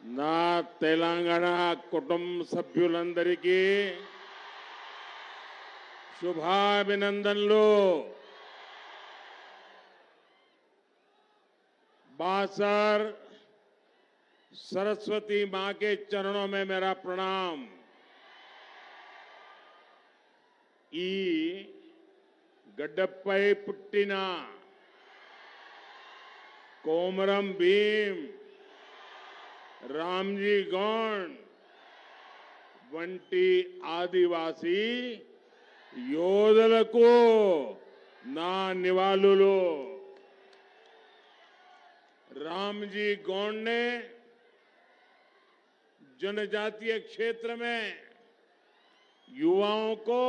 నా తెలంగాణ కుటుంబ సభ్యులందరికీ శుభాభినందనలు। बासर सरस्वती मां के चरणों में मेरा प्रणाम। ई गड्डप्पै पुट्टिना कोमरम भीम रामजी गौंड వంటి ఆదివాసీ యోధులకు నా నివాళులు। रामजी गौंड ने जनजातीय क्षेत्र में युवाओं को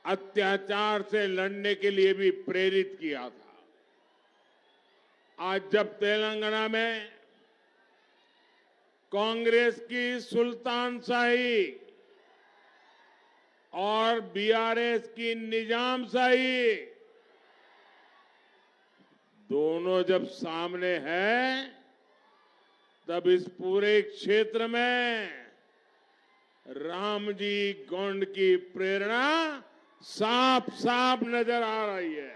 अत्याचार से लड़ने के लिए भी प्रेरित किया था। आज जब तेलंगाना में कांग्रेस की सुल्तानशाही और बीआरएस की निजामशाही दोनों जब सामने है, तब इस पूरे क्षेत्र में रामजी गौंड की प्रेरणा साफ साफ नजर आ रही है।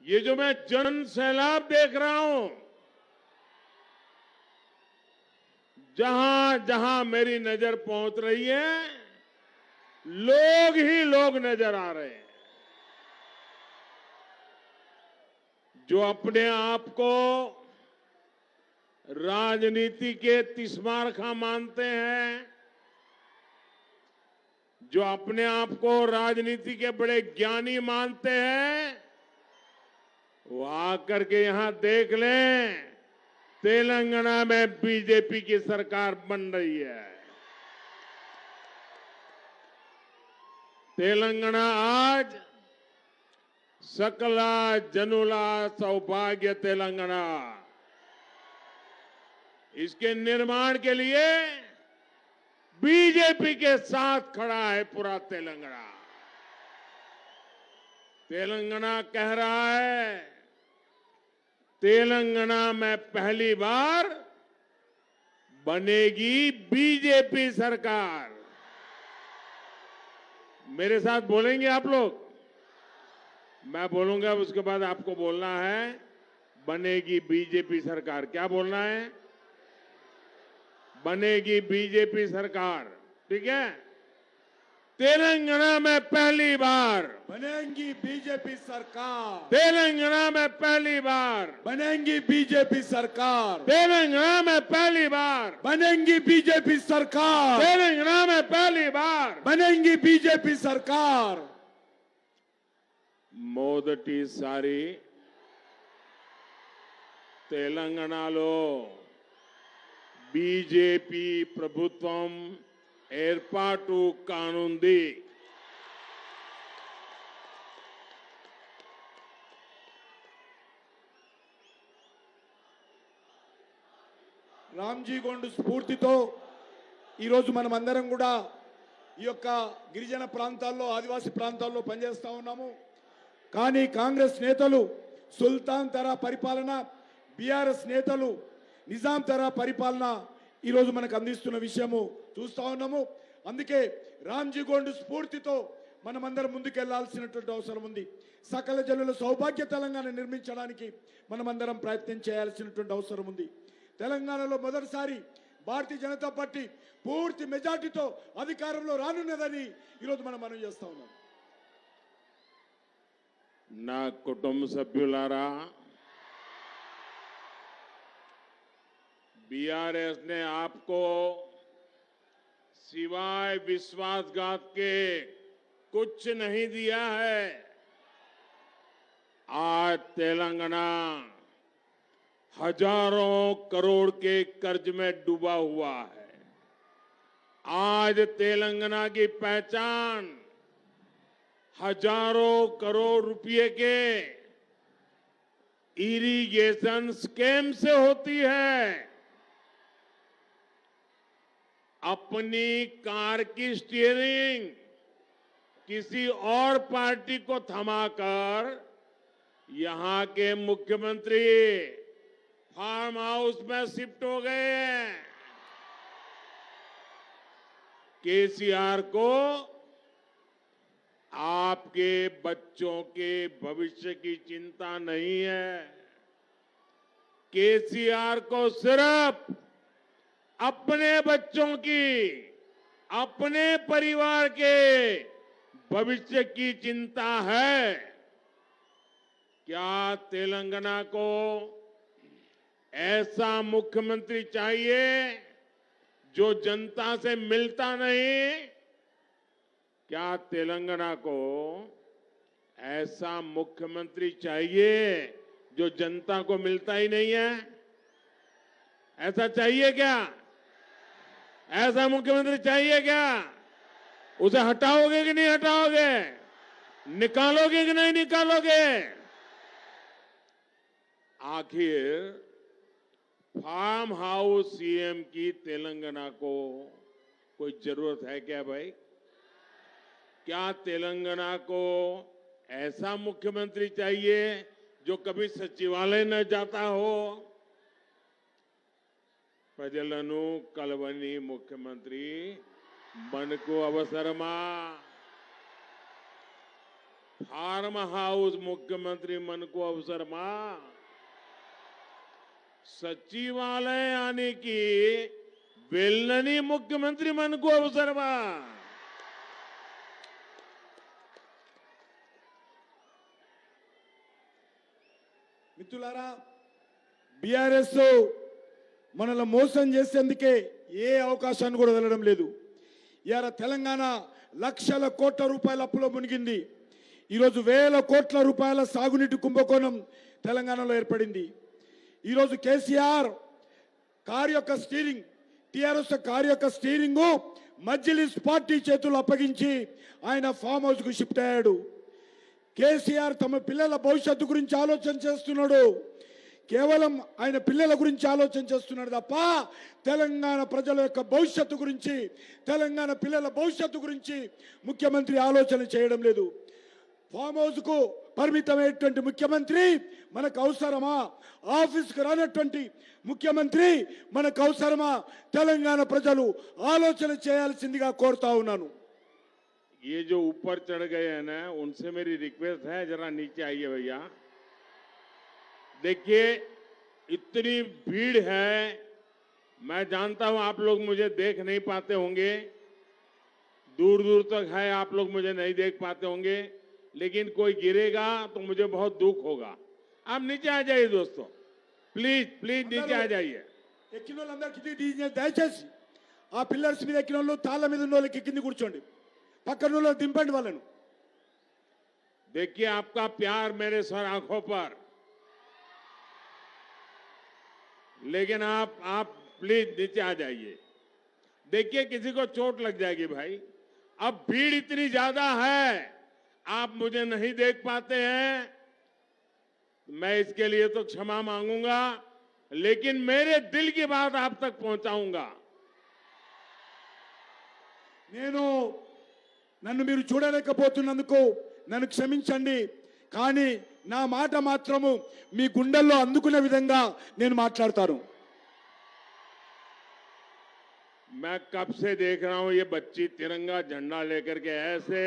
ये जो मैं जन सैलाब देख रहा हूं, जहां जहां मेरी नजर पहुंच रही है, लोग ही लोग नजर आ रहे हैं जो अपने आप को राजनीति के तिस्मारखा मानते हैं, जो अपने आप को राजनीति के बड़े ज्ञानी मानते हैं, वो आकर के यहां देख लें, तेलंगाना में बीजेपी की सरकार बन रही है। तेलंगाना आज सकला जनुला सौभाग्य तेलंगाना, इसके निर्माण के लिए बीजेपी के साथ खड़ा है पूरा तेलंगाना। तेलंगाना कह रहा है, तेलंगाना में पहली बार बनेगी बीजेपी सरकार। मेरे साथ बोलेंगे आप लोग? मैं बोलूंगा, उसके बाद आपको बोलना है, बनेगी बीजेपी सरकार। क्या बोलना है? बनेगी बीजेपी सरकार। ठीक है? तेलंगाना में पहली बार बनेगी बीजेपी सरकार। तेलंगाना में पहली बार बनेगी बीजेपी सरकार। तेलंगाना में पहली बार बनेगी बीजेपी सरकार। तेलंगाना में पहली बार बनेगी बीजेपी सरकार। మొదటిసారి తెలంగాణలో బీజేపీ ప్రభుత్వం ఏర్పాటు కానుంది। రామ్జీ గోండ్ స్ఫూర్తితో ఈరోజు మనమందరం కూడా ఈ యొక్క గిరిజన ప్రాంతాల్లో, ఆదివాసీ ప్రాంతాల్లో పనిచేస్తా ఉన్నాము। కానీ కాంగ్రెస్ నేతలు సుల్తాన్ తరా పరిపాలన, బీఆర్ఎస్ నేతలు నిజాం తరా పరిపాలన ఈరోజు మనకు అందిస్తున్న విషయము చూస్తా ఉన్నాము। అందుకే రామ్జీ గోండ్ స్ఫూర్తితో మనమందరం ముందుకెళ్లాల్సినటువంటి అవసరం ఉంది। సకల జనుల సౌభాగ్య తెలంగాణ నిర్మించడానికి మనమందరం ప్రయత్నం చేయాల్సినటువంటి అవసరం ఉంది। తెలంగాణలో మొదటిసారి భారతీయ జనతా పార్టీ పూర్తి మెజార్టీతో అధికారంలో రానున్నదని ఈరోజు మనం చేస్తా ఉన్నాం। నా కుటుంబ సభ్యులారా, बीआरएस ने आपको सिवाय विश्वासघात के कुछ नहीं दिया है। आज तेलंगाना हजारों करोड़ के कर्ज में डूबा हुआ है। आज तेलंगाना की पहचान हजारों करोड़ रुपए के इरिगेशन स्कीम से होती है। अपनी कार की स्टीयरिंग किसी और पार्टी को थमाकर यहां के मुख्यमंत्री फार्म हाउस में शिफ्ट हो गए हैं। केसीआर को आपके बच्चों के भविष्य की चिंता नहीं है। केसीआर को सिर्फ अपने बच्चों की, अपने परिवार के भविष्य की चिंता है। क्या तेलंगाना को ऐसा मुख्यमंत्री चाहिए जो जनता से मिलता नहीं? क्या तेलंगाना को ऐसा मुख्यमंत्री चाहिए जो जनता को मिलता ही नहीं है? ऐसा चाहिए क्या? ऐसा मुख्यमंत्री चाहिए क्या? उसे हटाओगे कि नहीं हटाओगे? निकालोगे कि नहीं निकालोगे? आखिर फार्म हाउस सीएम की तेलंगाना को कोई जरूरत है क्या भाई? क्या तेलंगाना को ऐसा मुख्यमंत्री चाहिए जो कभी सचिवालय न जाता हो? ప్రజలను కలవని ముఖ్యమంత్రి మనకు అవసరమా? फार्म हाउस मुख्यमंत्री మనకు అవసరమా? सचिवालय आने की వెళ్ళని मुख्यमंत्री మనకు అవసరమా? మిత్రులారా, బీఆర్ఎస్ మనల్ని మోసం చేసేందుకే ఏ అవకాశాన్ని కూడా వదలడం లేదు. ఇవాళ తెలంగాణ లక్షల కోట్ల రూపాయల అప్పులో మునిగింది. ఈరోజు వేల కోట్ల రూపాయల సాగునీటి కుంభకోణం తెలంగాణలో ఏర్పడింది. ఈరోజు కేసీఆర్ కారు యొక్క స్టీరింగ్, టీఆర్ఎస్ కారు యొక్క స్టీరింగ్ మజ్లిస్ పార్టీ చేతులు అప్పగించి ఆయన ఫామ్ హౌస్ కు షిఫ్ట్ అయ్యాడు. కేసీఆర్ తమ పిల్లల భవిష్యత్తు గురించి ఆలోచన చేస్తున్నాడు. కేవలం ఆయన పిల్లల గురించి ఆలోచన చేస్తున్నాడు తప్ప తెలంగాణ ప్రజల యొక్క భవిష్యత్తు గురించి, తెలంగాణ పిల్లల భవిష్యత్తు గురించి ముఖ్యమంత్రి ఆలోచన చేయడం లేదు. ఫామ్ హౌస్ కు పరిమితమైనటువంటి ముఖ్యమంత్రి మనకు అవసరమా? ఆఫీస్కు రానటువంటి ముఖ్యమంత్రి మనకు అవసరమా? తెలంగాణ ప్రజలు ఆలోచన చేయాల్సిందిగా కోరుతా ఉన్నాను. ये जो ऊपर चढ़ गए हैं ना, उनसे मेरी रिक्वेस्ट है जरा नीचे आइए भैया। देखिए इतनी भीड़ है, मैं जानता हूं आप लोग मुझे देख नहीं पाते होंगे, दूर दूर तक है, आप लोग मुझे नहीं देख पाते होंगे, लेकिन कोई गिरेगा तो मुझे बहुत दुख होगा। आप नीचे आ जाइए दोस्तों, प्लीज प्लीज नीचे आ जाइए। ఎక్కిన వాళ్ళందరికీ దయచేసి ఆ పిల్లర్స్ మీద ఎక్కిన వాళ్ళు, తాళ్ళ మీద ఉన్న వాళ్ళకి కింద కూర్చోండి, పక్కన వాళ్ళు దింపండి వాళ్ళను. देखिए आपका प्यार मेरे सर आंखों पर, लेकिन आप प्लीज नीचे आ जाइए। देखिए किसी को चोट लग जाएगी भाई। अब भीड़ इतनी ज्यादा है, आप मुझे नहीं देख पाते हैं, मैं इसके लिए तो क्षमा मांगूंगा, लेकिन मेरे दिल की बात आप तक पहुंचाऊंगा। నన్ను మీరు చూడలేకపోతున్నందుకు నన్ను క్షమించండి, కానీ నా మాట మాత్రము మీ గుండెల్లో అందుకునే విధంగా నేను మాట్లాడతాను. मैं कब से देख रहा हूं ये बच्ची तिरंगा झंडा लेकर के ऐसे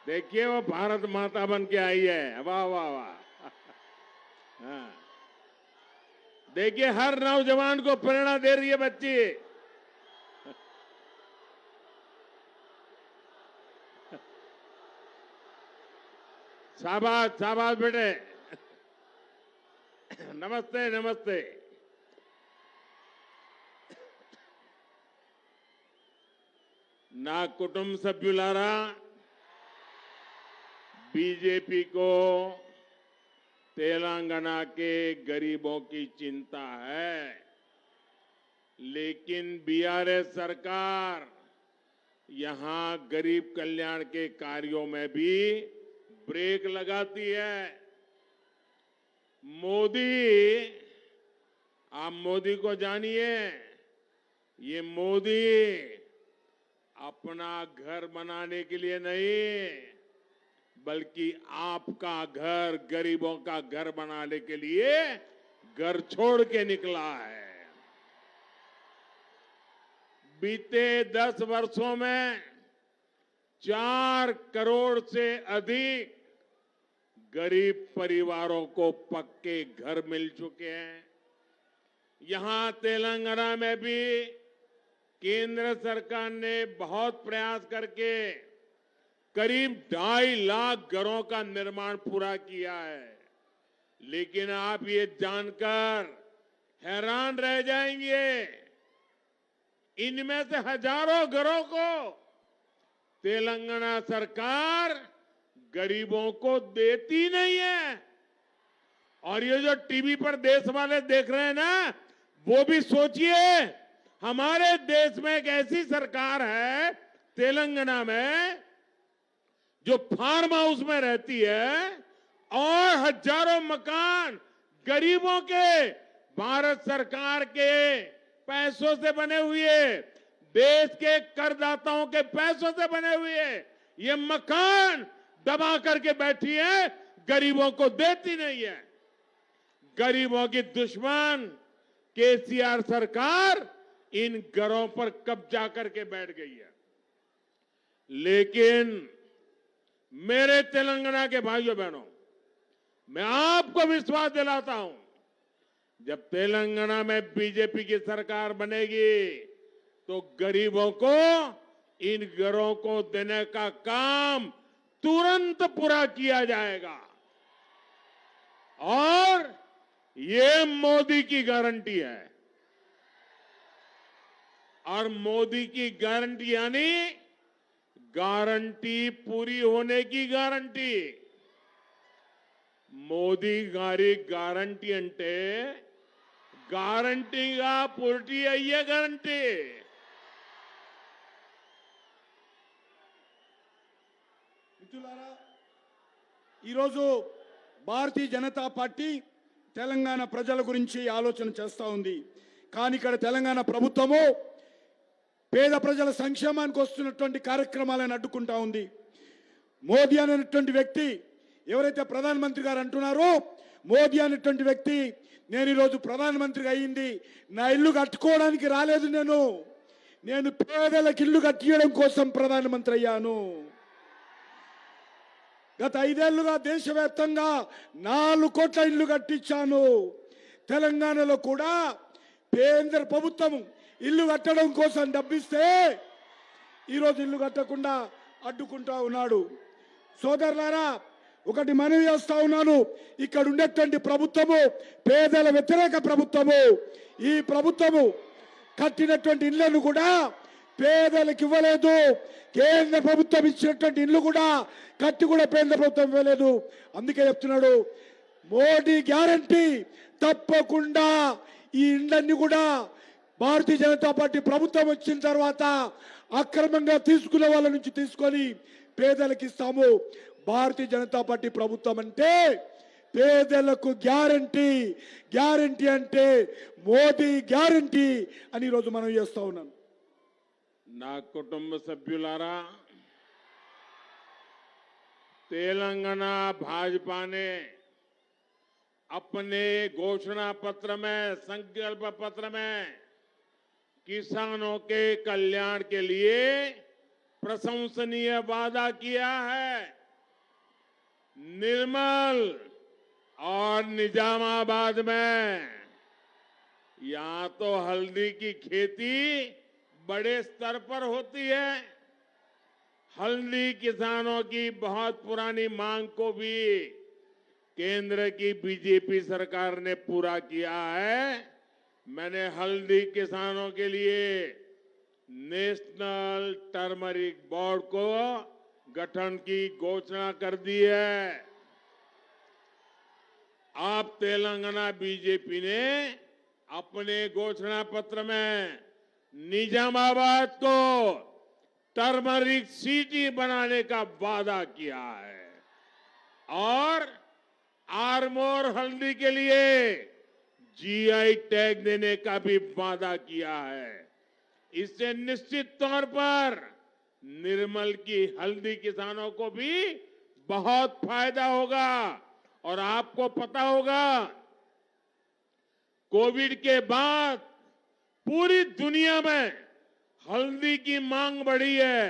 देखिए वो भारत माता बन के आई है, वाह वाह वाह। हाँ। देखिए हर नौजवान को प्रेरणा दे रही है बच्ची। शाबाश शाबाश बेटे, नमस्ते नमस्ते। ना कुटुंब सभ्युलारा, बीजेपी को तेलंगाना के गरीबों की चिंता है, लेकिन बीआरएस सरकार यहां गरीब कल्याण के कार्यों में भी ब्रेक लगाती है। मोदी, आप मोदी को जानिए, ये मोदी अपना घर बनाने के लिए नहीं, बल्कि आपका घर, गरीबों का घर बनाने के लिए घर छोड़ के निकला है। बीते 10 वर्षों में 4 करोड़ से अधिक गरीब परिवारों को पक्के घर मिल चुके हैं। यहां तेलंगाना में भी केंद्र सरकार ने बहुत प्रयास करके करीब 2.5 लाख घरों का निर्माण पूरा किया है। लेकिन आप ये जानकर हैरान रह जाएंगे, इनमें से हजारों घरों को तेलंगाना सरकार गरीबों को देती नहीं है। और ये जो टीवी पर देश वाले देख रहे हैं ना, वो भी सोचिए, हमारे देश में एक ऐसी सरकार है तेलंगाना में जो फार्म हाउस में रहती है और हजारों मकान गरीबों के भारत सरकार के पैसों से बने हुए, देश के करदाताओं के पैसों से बने हुए ये मकान दबा करके बैठी है, गरीबों को देती नहीं है। गरीबों की दुश्मन केसीआर सरकार इन घरों पर कब्जा करके बैठ गई है। लेकिन मेरे तेलंगाना के भाइयों बहनों, मैं आपको विश्वास दिलाता हूं, जब तेलंगाना में बीजेपी की सरकार बनेगी तो गरीबों को इन घरों को देने का काम तुरंत पूरा किया जाएगा। और ये मोदी की गारंटी है। और मोदी की गारंटी यानी गारंटी पूरी होने की गारंटी। మోదీ గారి గ్యారంటీ అంటే గ్యారంటీగా పూర్తి అయ్యే గ్యారంటీ. మిత్రులారా, ఈరోజు భారతీయ జనతా పార్టీ తెలంగాణ ప్రజల గురించి ఆలోచన చేస్తూ ఉంది. కానీ ఇక్కడ తెలంగాణ ప్రభుత్వము పేద ప్రజల సంక్షేమానికి వస్తున్నటువంటి కార్యక్రమాలను అడ్డుకుంటా ఉంది. మోదీ అనేటువంటి వ్యక్తి ఎవరైతే ప్రధానమంత్రి గారు అంటున్నారో, మోదీ అనేటువంటి వ్యక్తి నేను ఈరోజు ప్రధానమంత్రిగా అయ్యింది నా ఇల్లు కట్టుకోవడానికి రాలేదు, నేను పేదలకు ఇల్లు కట్టియడం కోసం ప్రధానమంత్రి అయ్యాను. గత 5 ఏళ్లుగా దేశవ్యాప్తంగా 4 కోట్ల ఇల్లు కట్టించాను. తెలంగాణలో కూడా కేంద్ర ప్రభుత్వం ఇల్లు కట్టడం కోసం డబ్బిస్తే ఈరోజు ఇల్లు కట్టకుండా అడ్డుకుంటా ఉన్నాడు. సోదరులారా, ఒకటి మనవి చేస్తా ఉన్నాను, ఇక్కడ ఉండేటువంటి ప్రభుత్వము పేదల వ్యతిరేక ప్రభుత్వము. ఈ ప్రభుత్వము కట్టినటువంటి ఇళ్లను కూడా పేదలకు ఇవ్వలేదు. కేంద్ర ప్రభుత్వం ఇచ్చినటువంటి ఇల్లు కూడా కట్టి కూడా కేంద్ర ప్రభుత్వం ఇవ్వలేదు. అందుకే చెప్తున్నాడు, మోడీ గ్యారంటీ తప్పకుండా ఈ ఇళ్ళన్ని కూడా భారతీయ జనతా పార్టీ ప్రభుత్వం వచ్చిన తర్వాత అక్రమంగా తీసుకునే వాళ్ళ నుంచి తీసుకొని పేదలకు ఇస్తాము. భారతీయ జనతా పార్టీ ప్రభుత్వం అంటే పేదలకు గ్యారంటీ, గ్యారంటీ అంటే మోదీ గ్యారంటీ అని ఈరోజు మనం చేస్తా ఉన్నాను. నా కుటుంబ సభ్యులారా, तेलंगाना भाजपा ने अपने घोषणा पत्र में, संकल्प पत्र में किसानों के कल्याण के लिए प्रशंसनीय वादा किया है. निर्मल और निजामाबाद में यहां तो हल्दी की खेती बड़े स्तर पर होती है. हल्दी किसानों की बहुत पुरानी मांग को भी केंद्र की बीजेपी सरकार ने पूरा किया है. मैंने हल्दी किसानों के लिए नेशनल टर्मरिक बोर्ड को गठन की घोषणा कर दी है. आप तेलंगाना बीजेपी ने अपने घोषणा पत्र में निजामाबाद को टर्मरिक सिटी बनाने का वादा किया है और आर्मोर हल्दी के लिए जीआई टैग देने का भी वादा किया है. इससे निश्चित तौर पर निर्मल की हल्दी किसानों को भी बहुत फायदा होगा। और आपको पता होगा, कोविड के बाद पूरी दुनिया में हल्दी की मांग बढ़ी है।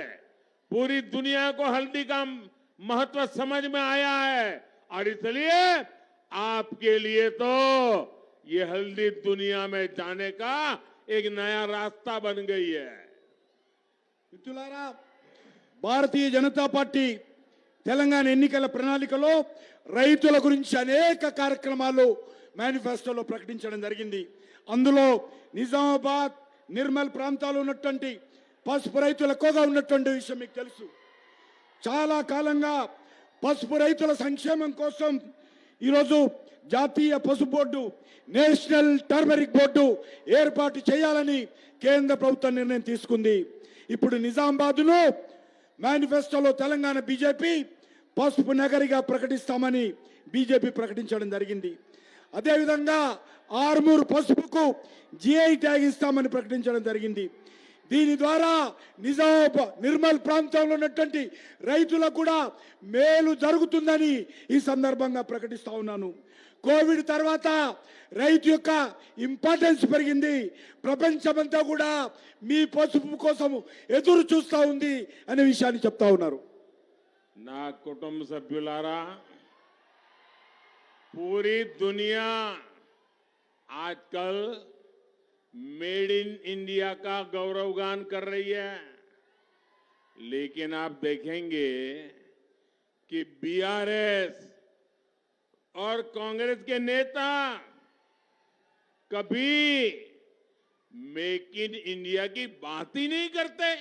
पूरी दुनिया को हल्दी का महत्व समझ में आया है और इसलिए आपके लिए तो ये हल्दी दुनिया में जाने का एक नया रास्ता बन गई है। మిత్రులారా, భారతీయ జనతా పార్టీ తెలంగాణ ఎన్నికల ప్రణాళికలో రైతుల గురించి అనేక కార్యక్రమాలు మేనిఫెస్టోలో ప్రకటించడం జరిగింది. అందులో నిజామాబాద్, నిర్మల్ ప్రాంతాల్లో ఉన్నటువంటి పసుపు రైతులు ఎక్కువగా ఉన్నటువంటి విషయం మీకు తెలుసు. చాలా కాలంగా పసుపు రైతుల సంక్షేమం కోసం ఈరోజు జాతీయ పసుపు బోర్డు, నేషనల్ టర్మరిక్ బోర్డు ఏర్పాటు చేయాలని కేంద్ర ప్రభుత్వం నిర్ణయం తీసుకుంది. ఇప్పుడు నిజామాబాద్ను మేనిఫెస్టోలో తెలంగాణ బీజేపీ పసుపు నగరిగా ప్రకటిస్తామని బీజేపీ ప్రకటించడం జరిగింది. అదేవిధంగా ఆర్మూర్ పసుపుకు జిఐ ట్యాగ్ ఇస్తామని ప్రకటించడం జరిగింది. దీని ద్వారా నిజామాబాద్, నిర్మల్ ప్రాంతంలో ఉన్నటువంటి రైతులకు కూడా మేలు జరుగుతుందని ఈ సందర్భంగా ప్రకటిస్తా ఉన్నాను. కోవిడ్ తర్వాత రైతు యొక్క ఇంపార్టెన్స్ పెరిగింది. ప్రపంచమంతా కూడా మీ పసుపు కోసం ఎదురు చూస్తా ఉంది అనే విషయాన్ని చెప్తా ఉన్నారు. నా కుటుంబ సభ్యులారా, पूरी दुनिया आजकल मेड इन इंडिया का गौरवगान कर रही है, लेकिन आप देखेंगे कि बीआरएस और कांग्रेस के नेता कभी मेक इन इंडिया की बात ही नहीं करते।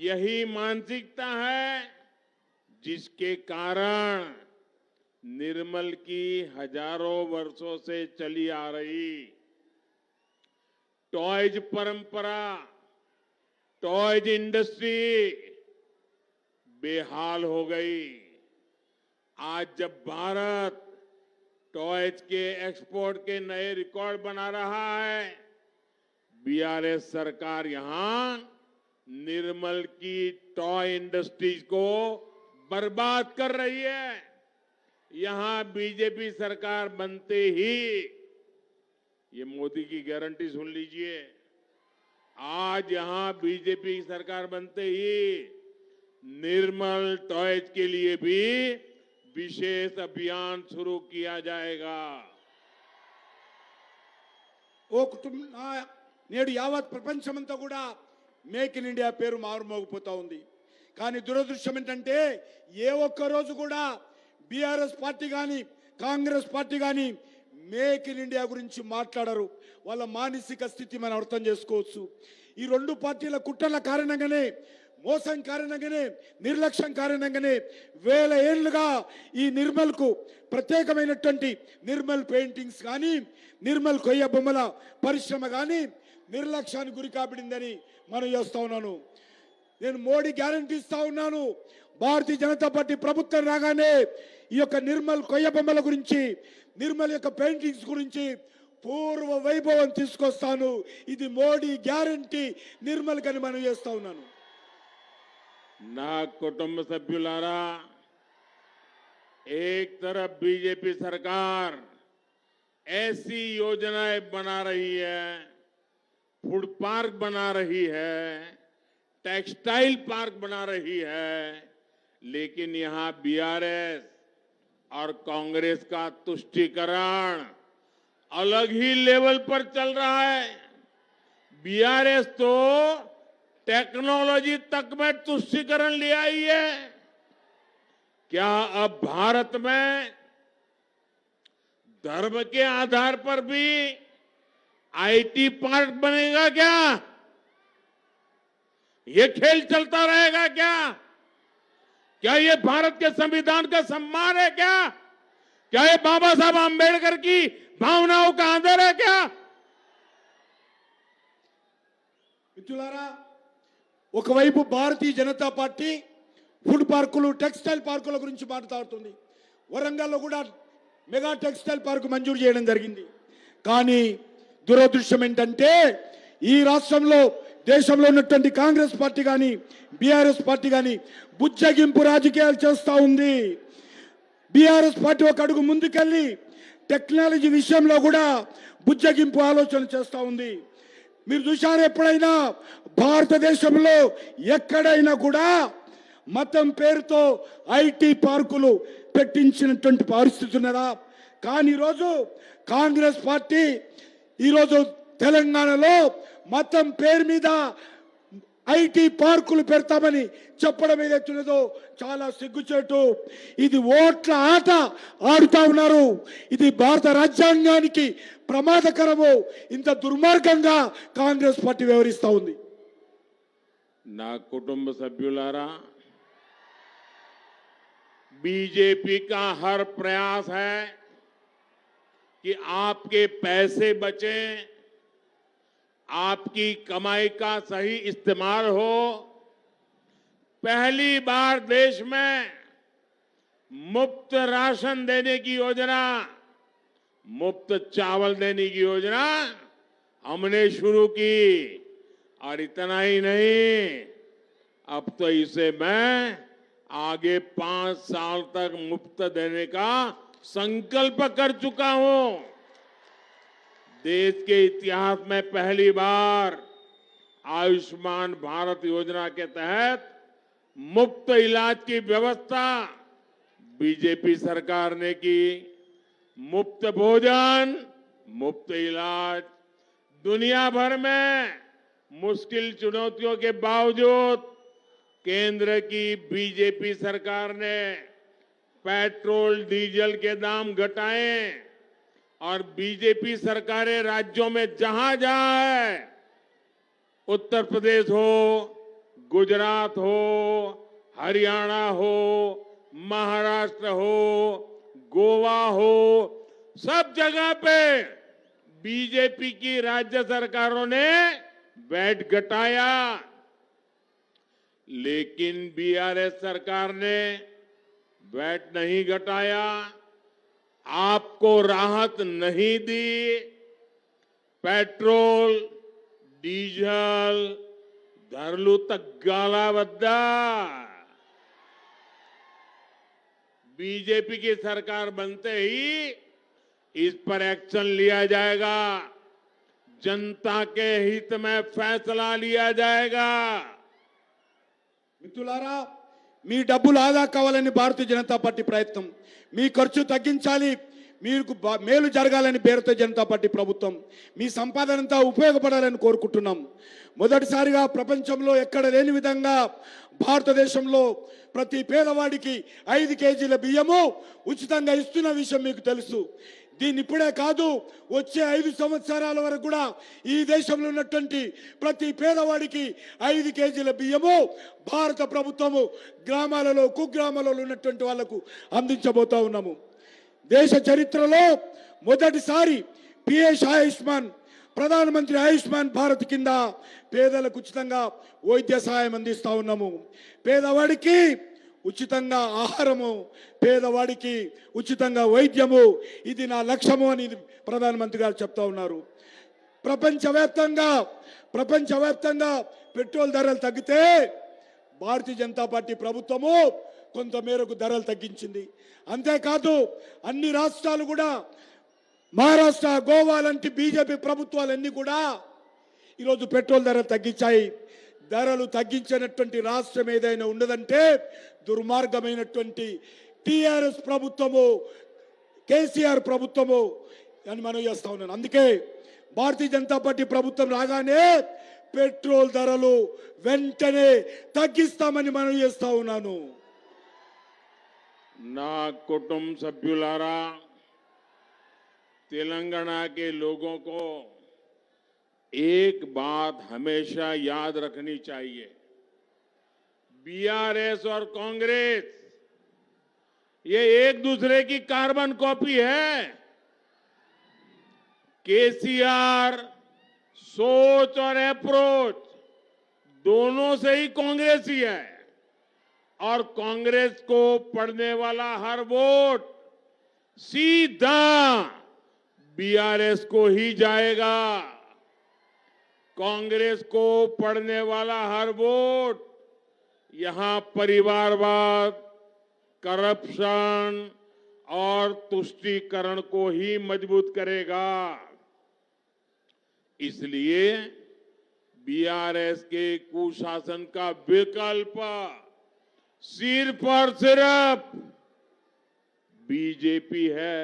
यही मानसिकता है जिसके कारण निर्मल की हजारों वर्षों से चली आ रही टॉयज परंपरा, टॉयज इंडस्ट्री बेहाल हो गई। आज जब भारत टॉयज के एक्सपोर्ट के नए रिकॉर्ड बना रहा है, बीआरएस सरकार यहां निर्मल की टॉय इंडस्ट्रीज को बर्बाद कर रही है। यहां बीजेपी सरकार बनते ही, ये मोदी की गारंटी सुन लीजिए, आज यहां बीजेपी सरकार बनते ही निर्मल टॉयज के लिए भी विशेष अभियान शुरू किया जाएगा। ఓ కుటుంబ నేడు యావత్ ప్రపంచమంతా కూడా మేక్ ఇన్ ఇండియా పేరు మారుమోగిపోతా ఉంది. కానీ దురదృష్టం ఏంటంటే ఏ ఒక్క రోజు కూడా బీఆర్ఎస్ పార్టీ కానీ కాంగ్రెస్ పార్టీ కానీ మేక్ ఇన్ ఇండియా గురించి మాట్లాడరు. వాళ్ళ మానసిక స్థితి మనం అర్థం చేసుకోవచ్చు. ఈ రెండు పార్టీల కుట్రల కారణంగానే, మోసం కారణంగానే, నిర్లక్ష్యం కారణంగానే వేల ఏళ్లుగా ఈ నిర్మల్కు ప్రత్యేకమైనటువంటి నిర్మల్ పెయింటింగ్స్ కానీ, నిర్మల్ కొయ్య బొమ్మల పరిశ్రమ కానీ నిర్లక్ష్యానికి గురి కాబడిందని మనం చేస్తా ఉన్నాను. నేను మోడీ గ్యారంటీ ఇస్తా ఉన్నాను, భారతీయ జనతా పార్టీ ప్రభుత్వం రాగానే ఈ యొక్క నిర్మల్ కొయ్య బొమ్మల గురించి, నిర్మల్ యొక్క పెయింటింగ్స్ గురించి పూర్వ వైభవం తీసుకొస్తాను. ఇది మోడీ గ్యారంటీ నిర్మల్ కని మనం చేస్తా ఉన్నాను. ना कुटुंब सभ्युलारा, एक तरफ बीजेपी सरकार ऐसी योजनाएं बना रही है, फूड पार्क बना रही है, टेक्सटाइल पार्क बना रही है, लेकिन यहां बीआरएस और कांग्रेस का तुष्टीकरण अलग ही लेवल पर चल रहा है। बीआरएस तो टेक्नोलॉजी तक में तुष्टीकरण ले आई है। क्या अब भारत में धर्म के आधार पर भी आईटी पार्क बनेगा क्या? ये खेल चलता रहेगा क्या? क्या ये भारत के संविधान का सम्मान है क्या? क्या ये बाबा साहब आंबेडकर की भावनाओं का आदर है क्या? మిత్రులారా, ఒకవైపు భారతీయ జనతా పార్టీ ఫుడ్ పార్కులు, టెక్స్టైల్ పార్కుల గురించి మాట్లాడుతుంది. వరంగల్లో కూడా మెగా టెక్స్టైల్ పార్కు మంజూరు చేయడం జరిగింది. కానీ దురదృష్టం ఏంటంటే ఈ రాష్ట్రంలో దేశంలో ఉన్నటువంటి కాంగ్రెస్ పార్టీ కానీ బీఆర్ఎస్ పార్టీ కానీ బుజ్జగింపు రాజకీయాలు చేస్తూ ఉంది. బీఆర్ఎస్ పార్టీ ఒక అడుగు ముందుకెళ్ళి టెక్నాలజీ విషయంలో కూడా బుజ్జగింపు ఆలోచన చేస్తూ ఉంది. మీరు చూశారు ఎప్పుడైనా భారతదేశంలో ఎక్కడైనా కూడా మతం పేరుతో ఐటీ పార్కులు పెట్టించినటువంటి పరిస్థితి ఉన్నదా? కానీ ఈరోజు కాంగ్రెస్ పార్టీ ఈరోజు తెలంగాణలో మతం పేరు మీద ఐటీ పార్కులు పెడతామని చెప్పడం ఏదైతున్నదో చాలా సిగ్గుచేటు. ఇది ఓట్ల ఆట ఆడుతా ఉన్నారు. ఇది భారత రాజ్యాంగానికి ప్రమాదకరము. ఇంత దుర్మార్గంగా కాంగ్రెస్ పార్టీ వ్యవహరిస్తూ ఉంది. నా కుటుంబ సభ్యులారా, बीजेपी का हर प्रयास है कि आपके पैसे बचें, आपकी कमाई का सही इस्तेमाल हो। पहली बार देश में मुफ्त राशन देने की योजना, मुफ्त चावल देने की योजना हमने शुरू की। और इतना ही नहीं, अब तो इसे मैं आगे 5 साल तक मुफ्त देने का संकल्प कर चुका हूं। देश के इतिहास में पहली बार आयुष्मान भारत योजना के तहत मुफ्त इलाज की व्यवस्था बीजेपी सरकार ने की। मुफ्त भोजन, मुफ्त इलाज। दुनिया भर में मुश्किल चुनौतियों के बावजूद केंद्र की बीजेपी सरकार ने पेट्रोल डीजल के दाम घटाए और बीजेपी सरकारें राज्यों में जहां जहां है, उत्तर प्रदेश हो, गुजरात हो, हरियाणा हो, महाराष्ट्र हो, गोवा हो, सब जगह पे बीजेपी की राज्य सरकारों ने वैट घटाया। लेकिन बीआरएस सरकार ने वैट नहीं घटाया, आपको राहत नहीं दी। पेट्रोल डीजल ధరలు తగ్గాలా వద్దా? बीजेपी की सरकार बनते ही इस पर एक्शन लिया जाएगा। जनता के हित में फैसला लिया जाएगा। మిత్రులారా, మీ డబ్బులు ఆదా కావాలని భారతీయ జనతా పార్టీ ప్రయత్నం, మీ ఖర్చు తగ్గించాలి, మీకు మేలు జరగాలని భారతీయ జనతా పార్టీ ప్రభుత్వం, మీ సంపాదనంతా ఉపయోగపడాలని కోరుకుంటున్నాం. మొదటిసారిగా ప్రపంచంలో ఎక్కడ లేని విధంగా భారతదేశంలో ప్రతి పేదవాడికి 5 కేజీల బియ్యము ఉచితంగా ఇస్తున్న విషయం మీకు తెలుసు. దీన్ని ఇప్పుడే కాదు, వచ్చే 5 సంవత్సరాల వరకు కూడా ఈ దేశంలో ఉన్నటువంటి ప్రతి పేదవాడికి 5 కేజీల బియ్యము భారత ప్రభుత్వము గ్రామాలలో కుగ్రామాలలో ఉన్నటువంటి వాళ్లకు అందించబోతా ఉన్నాము. దేశ చరిత్రలో మొదటిసారి పిఎస్ ఆయుష్మాన్, ప్రధానమంత్రి ఆయుష్మాన్ భారత్ కింద పేదలకు ఉచితంగా వైద్య సహాయం అందిస్తా ఉన్నాము. పేదవాడికి ఉచితంగా ఆహారము, పేదవాడికి ఉచితంగా వైద్యము, ఇది నా లక్ష్యము అని ప్రధానమంత్రి గారు చెప్తా ఉన్నారు. ప్రపంచవ్యాప్తంగా పెట్రోల్ ధరలు తగ్గితే భారతీయ జనతా పార్టీ ప్రభుత్వము కొంత మేరకు ధరలు తగ్గించింది. అంతేకాదు అన్ని రాష్ట్రాలు కూడా, మహారాష్ట్ర, గోవా లాంటి బీజేపీ ప్రభుత్వాలన్నీ కూడా ఈరోజు పెట్రోల్ ధరలు తగ్గించాయి. ధరలు తగ్గించినటువంటి రాష్ట్రం ఏదైనా ఉండదంటే దుర్మార్గమైనటువంటి టీఆర్ఎస్ ప్రభుత్వము, కేసీఆర్ ప్రభుత్వము అని మనం చేస్తా ఉన్నాను. అందుకే భారతీయ జనతా పార్టీ ప్రభుత్వం రాగానే పెట్రోల్ ధరలు వెంటనే తగ్గిస్తామని మనం చేస్తా ఉన్నాను. నా कुटुंब सभ्युलारा, तेलंगाना के लोगों को एक बात हमेशा याद रखनी चाहिए। बीआरएस और कांग्रेस ये एक दूसरे की कार्बन कॉपी है। केसीआर सोच और अप्रोच दोनों से ही कांग्रेस ही है, और कांग्रेस को पड़ने वाला हर वोट सीधा बीआरएस को ही जाएगा। कांग्रेस को पड़ने वाला हर वोट यहां परिवारवाद, करप्शन और तुष्टीकरण को ही मजबूत करेगा। इसलिए बीआरएस के कुशासन का विकल्प सिर्फ और सिर्फ बीजेपी है,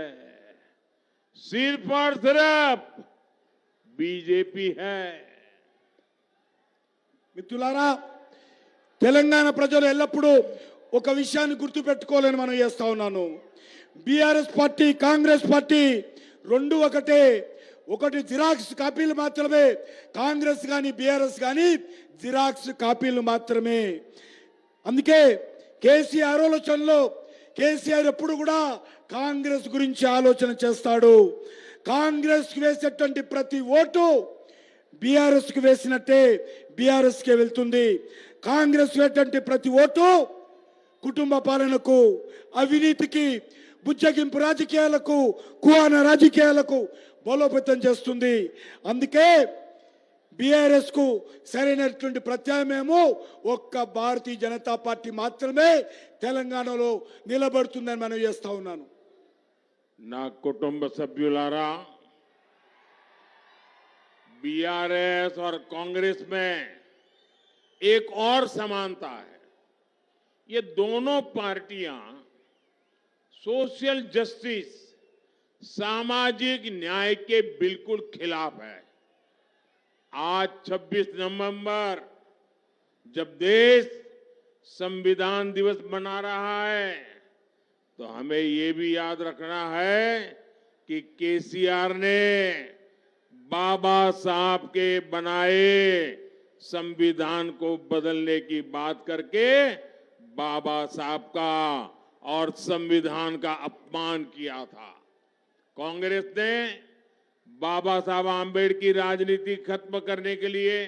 सिर्फ और सिर्फ बीजेपी है। మిత్రులారా, తెలంగాణ ప్రజలు ఎల్లప్పుడూ ఒక విషయాన్ని గుర్తుపెట్టుకోవాలని మనం చేస్తా ఉన్నాను. బీఆర్ఎస్ పార్టీ, కాంగ్రెస్ పార్టీ రెండు ఒకటే. ఒకటి జిరాక్స్ కాపీలు మాత్రమే. కాంగ్రెస్ కానీ బీఆర్ఎస్ కానీ జిరాక్స్ కాపీలు మాత్రమే. అందుకే కేసీఆర్ ఆలోచనలో కేసీఆర్ ఎప్పుడు కూడా కాంగ్రెస్ గురించి ఆలోచన చేస్తాడు. కాంగ్రెస్ కి వేసేటువంటి ప్రతి ఓటు బీఆర్ఎస్ కి వేసినట్టే బీఆర్ఎస్ కే వెళ్తుంది. కాంగ్రెస్ వేసేటువంటి ప్రతి ఓటు కుటుంబ పాలనకు, అవినీతికి, బుజ్జగింపు రాజకీయాలకు, కువాన రాజకీయాలకు బలోపేతం చేస్తుంది. అందుకే బీఆర్ఎస్ కు సరైనటువంటి ప్రత్యామ్నాయము ఒక్క భారతీయ జనతా పార్టీ మాత్రమే తెలంగాణలో నిలబడుతుందని మనం చేస్తా ఉన్నాను. నా కుటుంబ సభ్యులారా, बीआरएस और कांग्रेस में एक और समानता है. ये दोनों पार्टियां सोशल जस्टिस, सामाजिक न्याय के बिल्कुल खिलाफ है. आज 26 नवंबर जब देश संविधान दिवस मना रहा है, तो हमें ये भी याद रखना है कि केसीआर ने बाबा साहब के बनाए संविधान को बदलने की बात करके बाबा साहब का और संविधान का अपमान किया था. कांग्रेस ने बाबा साहब आंबेडकर की राजनीति खत्म करने के लिए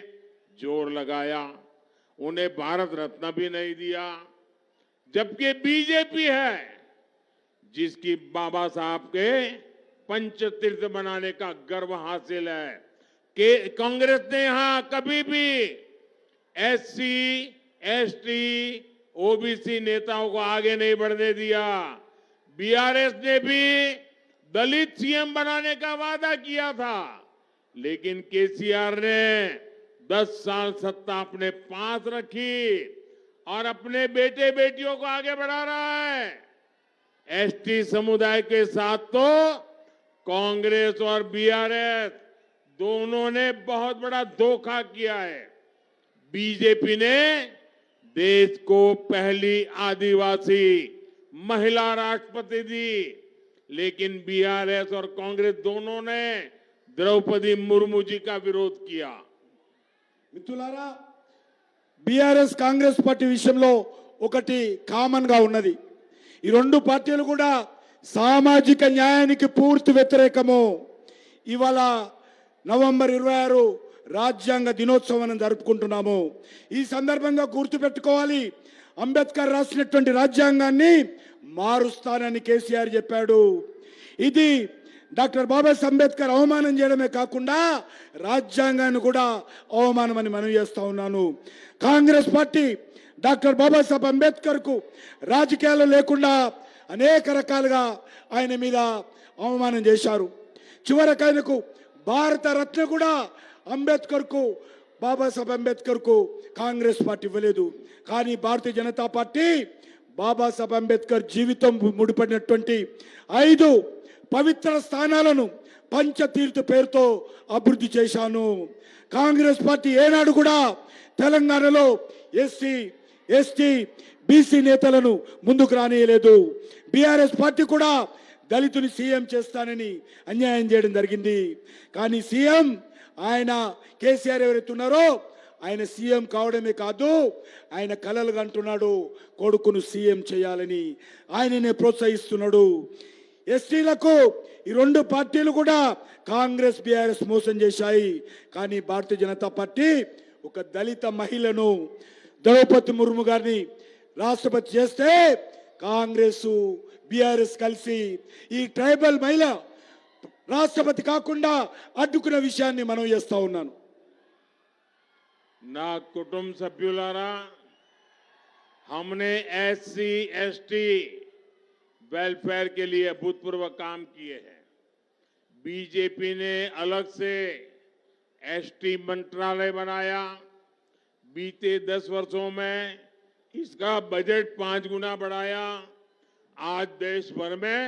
जोर लगाया, उन्हें भारत रत्न भी नहीं दिया. जबकि बीजेपी है जिसकी बाबा साहब के पंचतीर्थ बनाने का गर्व हासिल है. कि कांग्रेस ने यहां कभी भी एससी, एसटी, ओबीसी नेताओं को आगे नहीं बढ़ने दिया. बीआरएस ने भी दलित सीएम बनाने का वादा किया था, लेकिन केसीआर ने 10 साल सत्ता अपने पास रखी और अपने बेटे बेटियों को आगे बढ़ा रहा है. एसटी समुदाय के साथ तो कांग्रेस और बीआरएस दोनों ने बहुत बड़ा धोखा किया है. बीजेपी ने देश को पहली आदिवासी महिला राष्ट्रपति दी, लेकिन बीआरएस और कांग्रेस दोनों ने द्रौपदी मुर्मू जी का विरोध किया. మిత్రులారా, బీఆర్ఎస్ కాంగ్రెస్ పార్టీ విషయంలో ఒకటి కామన్ గా ఉన్నది. ఈ రెండు పార్టీలు కూడా సామాజిక న్యాయానికి పూర్తి వ్యతిరేకము. ఇవాళ నవంబర్ 26 రాజ్యాంగ దినోత్సవం జరుపుకుంటున్నాము. ఈ సందర్భంగా గుర్తుపెట్టుకోవాలి, అంబేద్కర్ రాసినటువంటి రాజ్యాంగాన్ని మారుస్తానని కేసీఆర్ చెప్పాడు. ఇది డాక్టర్ బాబాసాహెబ్ అంబేద్కర్ అవమానం చేయడమే కాకుండా రాజ్యాంగాన్ని కూడా అవమానమని మనం చేస్తా ఉన్నాను. కాంగ్రెస్ పార్టీ డాక్టర్ బాబాసాహెబ్ అంబేద్కర్ కు రాజకీయాలు లేకుండా అనేక రకాలుగా ఆయన మీద అవమానం చేశారు. చివరికి ఆయనకు భారత రత్న కూడా అంబేద్కర్ కు, బాబాసాహెబ్ అంబేద్కర్ కు కాంగ్రెస్ పార్టీ ఇవ్వలేదు. కానీ భారతీయ జనతా పార్టీ బాబాసాహెబ్ అంబేద్కర్ జీవితం ముడిపడినటువంటి 5 పవిత్ర స్థానాలను పంచతీర్థ పేరుతో అభివృద్ధి చేశాను. కాంగ్రెస్ పార్టీ ఏనాడు కూడా తెలంగాణలో ఎస్సీ, ఎస్టీ, బీసీ నేతలను ముందుకు రానియలేదు. బీఆర్ఎస్ పార్టీ కూడా దళితుని సీఎం చేస్తానని అన్యాయం చేయడం జరిగింది. కానీ సీఎం ఆయన కేసీఆర్ ఎవరైతే ఉన్నారో ఆయన సీఎం కావడమే కాదు, ఆయన కలలు కంటున్నాడు కొడుకును సీఎం చేయాలని. ఆయననే ప్రోత్సహిస్తున్నాడు. ఎస్టీలకు ఈ రెండు పార్టీలు కూడా కాంగ్రెస్, బీఆర్ఎస్ మోసం చేశాయి. కానీ భారతీయ జనతా పార్టీ ఒక దళిత మహిళను, ద్రౌపది ముర్ము గారిని రాష్ట్రపతి చేస్తే కాంగ్రెస్, బీఆర్ఎస్ కలిసి ఈ ట్రైబల్ మహిళ రాష్ట్రపతి కాకుండా అడ్డుకున్న విషయాన్ని మనం చేస్తా ఉన్నాను. నా కుటుంబ సభ్యులారా, हमने एससी एसटी वेलफेयर के लिए अभूतपूर्व काम किए हैं। बीजेपी ने अलग से एसटी मंत्रालय बनाया। बीते 10 वर्षों में इसका बजट 5 गुना बढ़ाया। आज देश भर में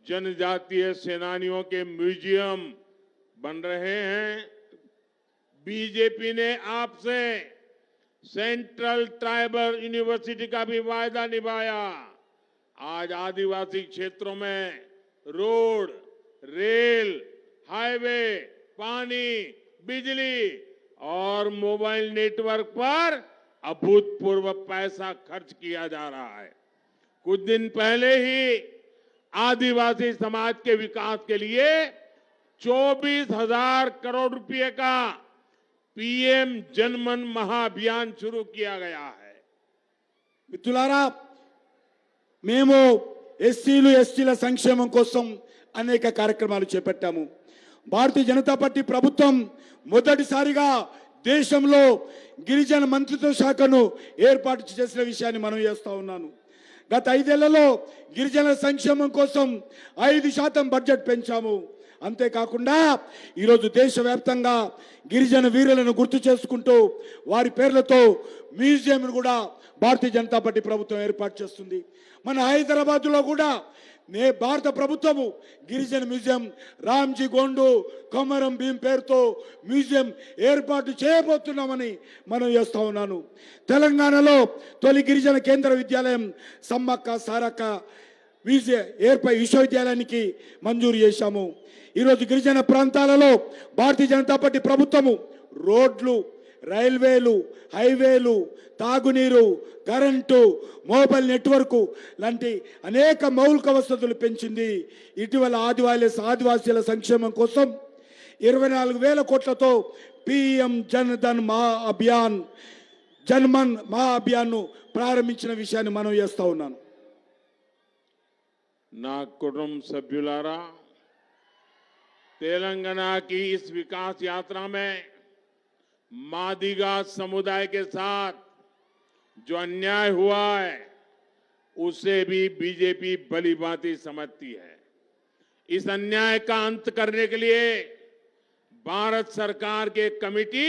जनजातीय सेनानियों के म्यूजियम बन रहे हैं। बीजेपी ने आपसे सेंट्रल ट्राइबल यूनिवर्सिटी का भी वायदा निभाया। आज आदिवासी क्षेत्रों में रोड, रेल, हाईवे, पानी, बिजली और मोबाइल नेटवर्क पर अभूतपूर्व पैसा खर्च किया जा रहा है। कुछ दिन पहले ही आदिवासी समाज के विकास के लिए 24,000 करोड़ रुपए का पीएम जनमन महाअभियान शुरू किया गया है। మిత్రులారా, మేము ఎస్సీలు ఎస్టీల సంక్షేమం కోసం అనేక కార్యక్రమాలు చేపట్టాము. భారతీయ జనతా పార్టీ ప్రభుత్వం మొదటిసారిగా దేశంలో గిరిజన మంత్రిత్వ శాఖను ఏర్పాటు చేసిన విషయాన్ని మనం చేస్తా ఉన్నాను. గత 5 ఏళ్లలో గిరిజనుల సంక్షేమం కోసం 5% బడ్జెట్ పెంచాము. అంతేకాకుండా ఈరోజు దేశవ్యాప్తంగా గిరిజన వీరులను గుర్తు చేసుకుంటూ వారి పేర్లతో మ్యూజియంను కూడా భారతీయ జనతా పార్టీ ప్రభుత్వం ఏర్పాటు చేస్తుంది. మన హైదరాబాద్లో కూడా భారత ప్రభుత్వము గిరిజన మ్యూజియం, రామ్జీ గోండు కొమరం భీం పేరుతో మ్యూజియం ఏర్పాటు చేయబోతున్నామని మనం చేస్తా ఉన్నాను. తెలంగాణలో తొలి గిరిజన కేంద్ర విద్యాలయం సమ్మక్క సారక్క విశ్వవిద్యాలయానికి మంజూరు చేశాము. ఈరోజు గిరిజన ప్రాంతాలలో భారతీయ జనతా పార్టీ ప్రభుత్వము రోడ్లు, రైల్వేలు, హైవేలు, తాగునీరు, కరెంటు, మొబైల్ నెట్వర్క్ లాంటి అనేక మౌలిక వసతులు పెంచింది. ఇటీవల ఆదివాసీల సంక్షేమం కోసం 24,000 కోట్లతో పిఎం జన్మన్ మహా అభియాన్ ప్రారంభించిన విషయాన్ని మనం చేస్తా ఉన్నాను. నా కుటుంబ సభ్యులారా, तेलंगाना की इस विकास यात्रा में मादिगा समुदाय के साथ जो अन्याय हुआ है उसे भी बीजेपी भलीभांति समझती है। इस अन्याय का अंत करने के लिए भारत सरकार की कमेटी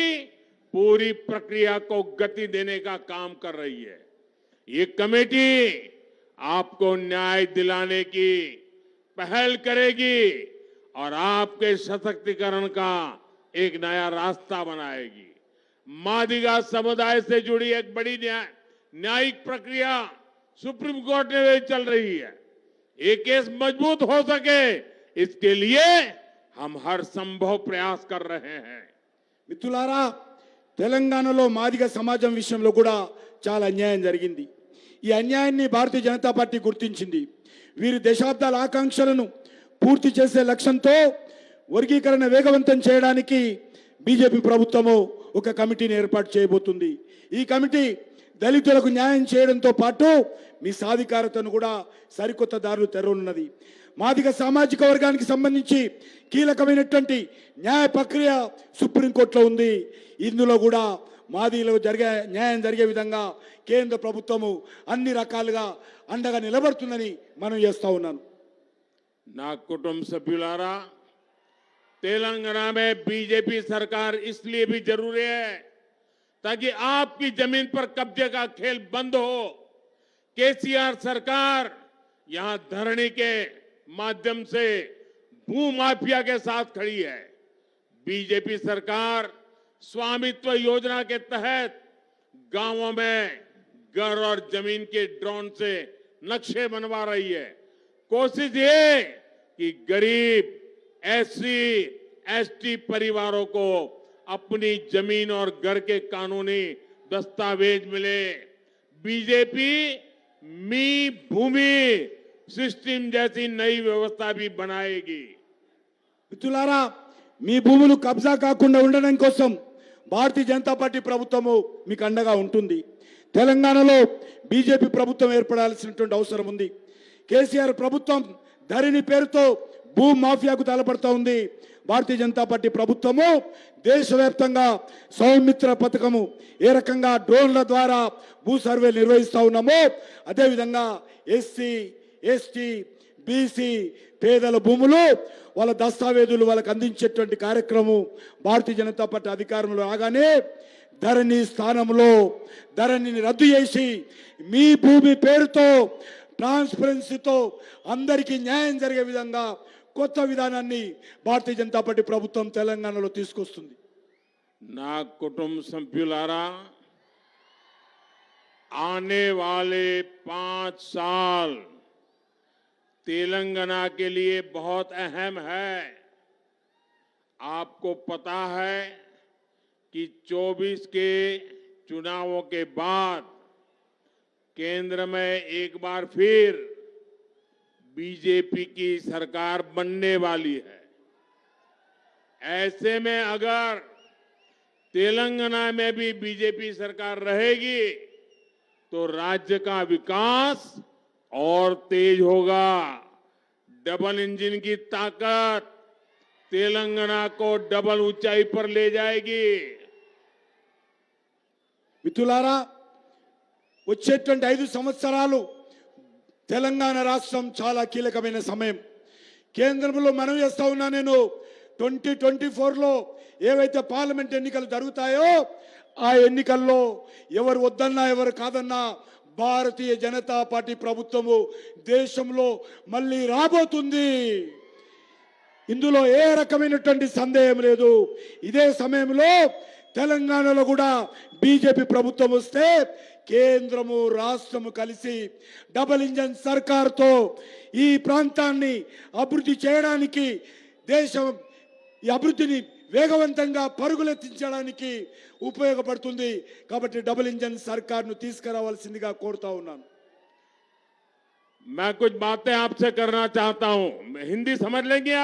पूरी प्रक्रिया को गति देने का काम कर रही है। ये कमेटी आपको न्याय दिलाने की पहल करेगी और आपके सशक्तिकरण का एक नया रास्ता बनाएगी। मादिगा समुदाय से जुड़ी एक बड़ी न्यायिक प्रक्रिया सुप्रीम कोर्ट में चल रही है। ये केस मजबूत हो सके इसके लिए हम हर संभव प्रयास कर रहे हैं। మిత్రులారా, తెలంగాణలో మాదిగ సమాజం విషయంలో కూడా చాలా అన్యాయం జరిగింది. ఈ అన్యాయాన్ని భారతీయ జనతా పార్టీ గుర్తించింది. వీరి దశాబ్దాల ఆకాంక్షలను పూర్తి చేసే లక్ష్యంతో వర్గీకరణ వేగవంతం చేయడానికి బీజేపీ ప్రభుత్వము ఒక కమిటీని ఏర్పాటు చేయబోతుంది. ఈ కమిటీ దళితులకు న్యాయం చేయడంతో పాటు మీ సాధికారతను కూడా సరికొత్త దారులు తెరవనున్నది. మాదిగ సామాజిక వర్గానికి సంబంధించి కీలకమైనటువంటి న్యాయ ప్రక్రియ సుప్రీంకోర్టులో ఉంది. ఇందులో కూడా మాదిగలకు న్యాయం జరిగే విధంగా కేంద్ర ప్రభుత్వము అన్ని రకాలుగా అండగా నిలబడుతుందని మనం చేస్తా ఉన్నాను. ना कुटुंब सभ्युलारा, तेलंगाना में बीजेपी सरकार इसलिए भी जरूरी है ताकि आपकी जमीन पर कब्जे का खेल बंद हो। केसीआर सरकार यहां धरनी के माध्यम से भूमाफिया के साथ खड़ी है। बीजेपी सरकार स्वामित्व योजना के तहत गांवों में घर और जमीन के ड्रोन से नक्शे बनवा रही है। कोशिश ये कि गरीब एससी एसटी परिवारों को अपनी जमीन और घर के कानूनी दस्तावेज मिले। बीजेपी मी भूमि सिस्टम जैसी नई व्यवस्था भी बनाएगी। మిత్రులారా, మీ భూములు కబ్జా కాకుండా ఉండడం కోసం భారతీయ జనతా పార్టీ ప్రభుత్వము మీకు అండగా ఉంటుంది. తెలంగాణలో బీజేపీ ప్రభుత్వం ఏర్పడాల్సినటువంటి అవసరం ఉంది. కేసీఆర్ ప్రభుత్వం ధరణి పేరుతో భూ మాఫియాకు తలపడతా ఉంది భారతీయ జనతా పార్టీ ప్రభుత్వము. దేశవ్యాప్తంగా సౌమిత్ర పథకము ఏ రకంగా డ్రోన్ల ద్వారా భూ సర్వే నిర్వహిస్తా ఉన్నామో అదేవిధంగా ఎస్సీ ఎస్టీ బీసీ పేదల భూములు వాళ్ళ దస్తావేజులు వాళ్ళకి అందించేటువంటి కార్యక్రమం భారతీయ జనతా పార్టీ అధికారంలో రాగానే ధరణి స్థానంలో ధరణిని రద్దు చేసి మీ భూమి పేరుతో ట్రాన్స్పరెన్సీతో అందరికీ న్యాయం జరిగే విధంగా కొత్త విధానాన్ని భారతీయ జనతా పార్టీ ప్రభుత్వం తెలంగాణలో తీసుకొస్తుంది. ना कुटुंब सभ्युलारा आने वाले 5 साल तेलंगाना के लिए बहुत अहम है. आपको पता है कि 24 के चुनावों के बाद केंद्र में एक बार फिर बीजेपी की सरकार बनने वाली है. ऐसे में अगर तेलंगाना में भी बीजेपी सरकार रहेगी तो राज्य का विकास और तेज होगा. डबल इंजन की ताकत तेलंगाना को डबल ऊंचाई पर ले जाएगी. మిత్రులారా వచ్చేటువంటి 5 సంవత్సరాలు తెలంగాణ రాష్ట్రం చాలా కీలకమైన సమయం. కేంద్రంలో మనవి చేస్తా ఉన్నా నేను 2024లో ఏవైతే పార్లమెంట్ ఎన్నికలు జరుగుతాయో ఆ ఎన్నికల్లో ఎవరు వద్దన్నా ఎవరు కాదన్నా భారతీయ జనతా పార్టీ ప్రభుత్వము దేశంలో మళ్ళీ రాబోతుంది. ఇందులో ఏ రకమైనటువంటి సందేహం లేదు. ఇదే సమయంలో తెలంగాణలో కూడా బీజేపీ ప్రభుత్వం వస్తే కేంద్రము రాష్ట్రము కలిసి డబుల్ ఇంజన్ సర్కార్తో ఈ ప్రాంతాన్ని అభివృద్ధి చేయడానికి దేశం ఈ అభివృద్ధిని వేగవంతంగా పరుగులెత్తించడానికి ఉపయోగపడుతుంది. కాబట్టి డబుల్ ఇంజన్ సర్కార్ను తీసుకురావాల్సిందిగా కోరుతా ఉన్నాను. मैं कुछ बातें आपसे करना चाहता हूं. हिंदी समझ लेंगे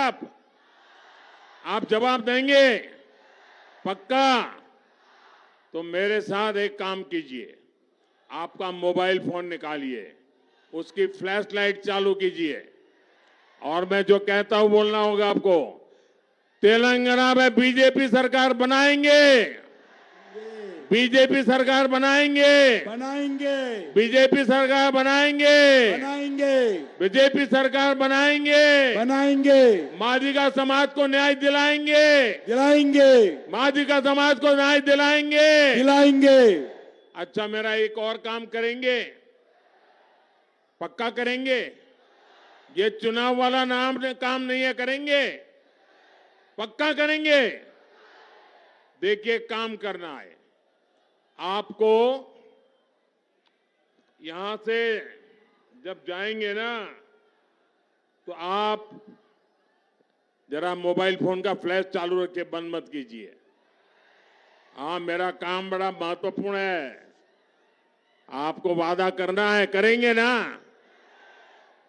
आप जवाब देंगे पक्का? तो मेरे साथ एक काम कीजिए. आपका मोबाइल फोन निकालिए, उसकी फ्लैश लाइट चालू कीजिए और मैं जो कहता हूं बोलना होगा आपको. तेलंगाना में बीजेपी सरकार बनाएंगे. बीजेपी सरकार बनाएंगे. बीजेपी सरकार बनाएंगे. बीजेपी सरकार बनाएंगे. मादिगा समाज को न्याय दिलाएंगे. मादिगा समाज को न्याय दिलाएंगे. अच्छा, मेरा एक और काम करेंगे, पक्का करेंगे. ये चुनाव वाला काम नहीं है, करेंगे, पक्का करेंगे. देखिए, काम करना है आपको. यहां से जब जाएंगे ना तो आप जरा मोबाइल फोन का फ्लैश चालू रखिए, बंद मत कीजिए. हाँ, मेरा काम बड़ा महत्वपूर्ण है. आपको वादा करना है, करेंगे ना?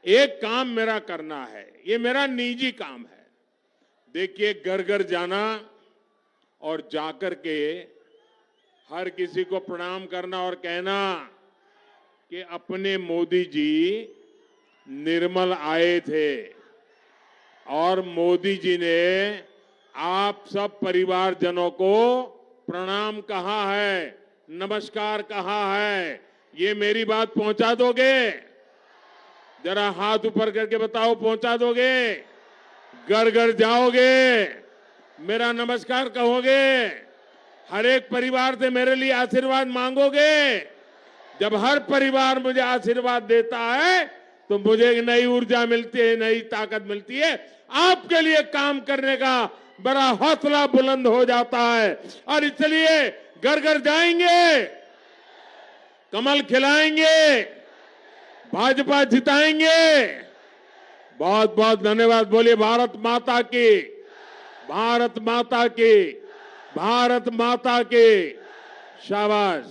एक काम मेरा करना है, ये मेरा निजी काम है. देखिए, घर घर जाना और जाकर के हर किसी को प्रणाम करना और कहना कि अपने मोदी जी निर्मल आए थे और मोदी जी ने आप सब परिवारजनों को प्रणाम कहा है, नमस्कार कहा है. ये मेरी बात पहुंचा दोगे? जरा हाथ ऊपर करके बताओ, पहुंचा दोगे? घर घर जाओगे, मेरा नमस्कार कहोगे, हर एक परिवार से मेरे लिए आशीर्वाद मांगोगे. जब हर परिवार मुझे आशीर्वाद देता है तो मुझे एक नई ऊर्जा मिलती है, नई ताकत मिलती है. आपके लिए काम करने का बड़ा हौसला बुलंद हो जाता है. और इसलिए घर घर जाएंगे, कमल खिलाएंगे, भाजपा जिताएंगे. बहुत बहुत धन्यवाद. बोलिए भारत माता की, भारत माता की, भारत माता की. शाबाश.